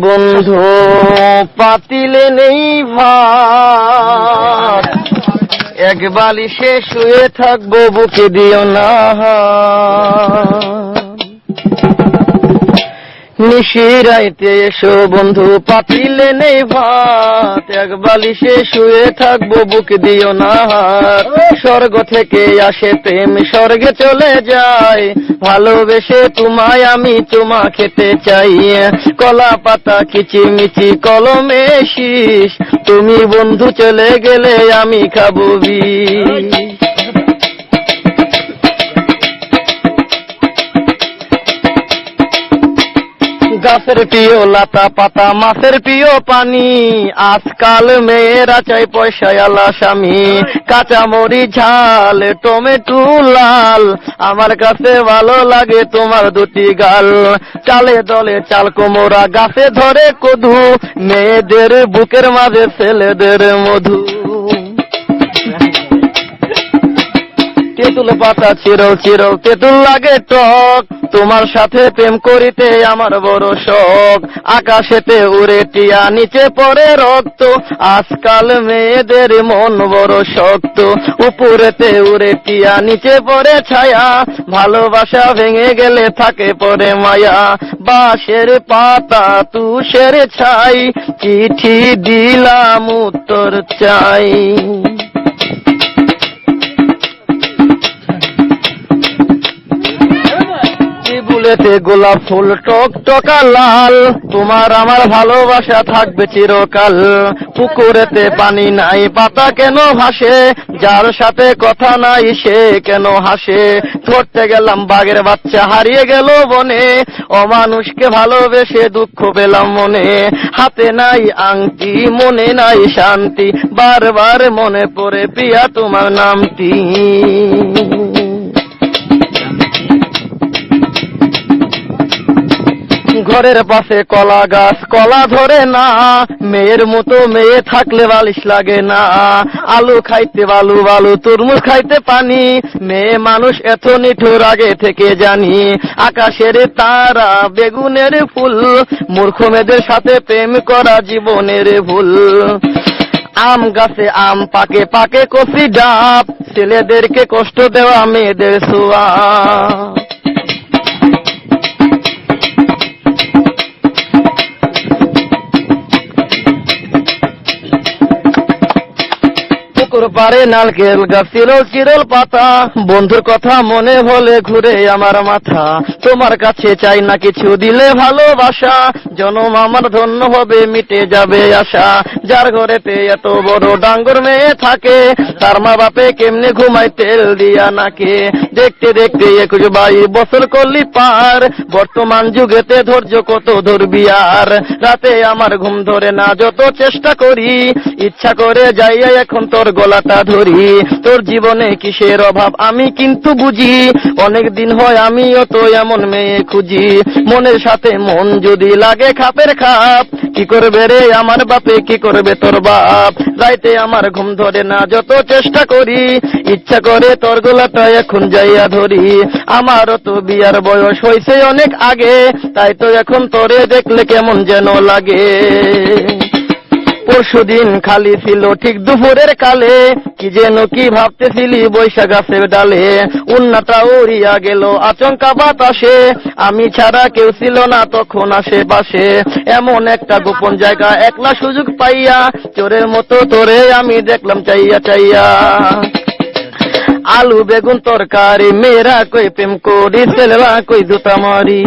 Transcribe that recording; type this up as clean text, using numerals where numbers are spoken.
বন্ধু পাতিলে নেই ভাত, এক বালিশে শুয়ে থাকবো, বুকে দিও না। নিশিরাইতে এসো বন্ধু পাতিলে নেই ভাত, এক বালিশে শুয়ে থাকবো, বুকে দিও না। স্বর্গ থেকে আসে প্রেম, স্বর্গে চলে যায়, ভালোবেসে তোমায় আমি চুমা খেতে চাই। কলা পাতা কিচিমিচি কলমে শীষ, তুমি বন্ধু চলে গেলে আমি খাবো বিষ। গাছের প্রিয় লতা পাতা, মাছের প্রিয় পানি, আজকাল মেয়েরা চাই পয়সায় আলা স্বামী। কাঁচামরি ঝাল, টমেটো লাল, আমার কাছে ভালো লাগে তোমার দুটি গাল। চালে দলে চাল কোমরা, গাছে ধরে কদু, মেয়েদের বুকের মাঝে ছেলেদের মধু। তেঁতুল পাতা চিরল চিরল, তেঁতুল লাগে টক, তোমার সাথে প্রেম করিতে আমার বড় শখ। আকাশেতে উড়ে টিয়া, নিচে পড়ে রক্ত, আজকাল মেয়েদের মন বড় শক্ত। উপরেতে উড়ে টিয়া, নিচে পড়ে ছায়া, ভালোবাসা ভেঙে গেলে থাকে পরে মায়া। বাঁশের পাতা তুষের ছাই, চিঠি দিলাম উত্তর চাই। ফুলেতে গোলাপ ফুল টক টকা লাল, তোমার আমার ভালোবাসা থাকবে চিরকাল। পুকুরেতে পানি নাই, পাতা কেন ভাসে, যার সাথে কথা নাই সে কেন হাসে। ধরতে গেলাম বাঘের বাচ্চা, হারিয়ে গেল বনে, অমানুষকে ভালোবেসে দুঃখ পেলাম মনে। হাতে নাই আংটি, মনে নাই শান্তি, বারবার মনে পড়ে প্রিয়া তোমার নামটি। ঘরের পাশে কলা গাছ, কলা ধরে না, মেয়ের মতো মেয়ে থাকলে বালিশ লাগে না। আলু খাইতে বালু বালু, তরমুজ খাইতে পানি, মেয়ে মানুষ এত নিঠুর আগে থেকে জানি। আকাশের তারা, বেগুনের ফুল, মূর্খ মেয়েদের সাথে প্রেম করা জীবনের ভুল। আম গাছে আম পাকে, পাকে কফি ডাব, ছেলেদেরকে কষ্ট দেওয়া মেয়েদের ছোঁয়া। পারে নারকেল গাছ, চিরল চিরল পাতা, বন্ধুর কথা মনে হলে ঘুরে আমার মাথা। তোমার কাছে চাই না কিছু, দিলে ভালোবাসা, জনম আমার ধন্য হবে, মিটে যাবে আশা। যার ঘরেতে এত বড় ডাঙ্গর মেয়ে থাকে, তার মা বাপে কেমনে ঘুমায় তেল দিয়া নাকে। দেখতে দেখতে 21 বছর করলি পার, বর্তমান যুগেতে ধৈর্য কত ধরবি আর। রাতে আমার ঘুম ধরে না, যত চেষ্টা করি, ইচ্ছা করে যাইয়া এখন তোর গলাটা ধরি। তোর জীবনে কিসের অভাব আমি কিন্তু বুঝি, অনেক দিন হয় আমিও তো এমন মেয়ে খুঁজি। মনের সাথে মন যদি লাগে খাপের খাপ, কি করবে রে আমার বাপে, কি করবে তোর বাপ। রাইতে আমার ঘুম ধরে না, যত চেষ্টা করি, ইচ্ছা করে তোর গলাটা এখন যাইয়া ধরি। আমারও তো বিয়ার বয়স হয়েছে অনেক আগে, তাই তো এখন তোরে দেখলে কেমন যেন লাগে। পরশুদিন খালি ছিল ঠিক দুপুরের কালে, কি যেন কি ভাবতেছিলি বৈশাখ গাছের ডালে। উন্নাটা উড়িয়া গেল আচমকা বাতাসে, আমি ছাড়া কেউ ছিল না তখন আশেপাশে। এমন একটা গোপন জায়গা একলা সুযোগ পাইয়া, চোরের মতো তোরে আমি দেখলাম চাইয়া চাইয়া। আলু বেগুন তরকারি, মেয়েরা কই প্রেম করি, ছেলেরা কই জুতা মারি।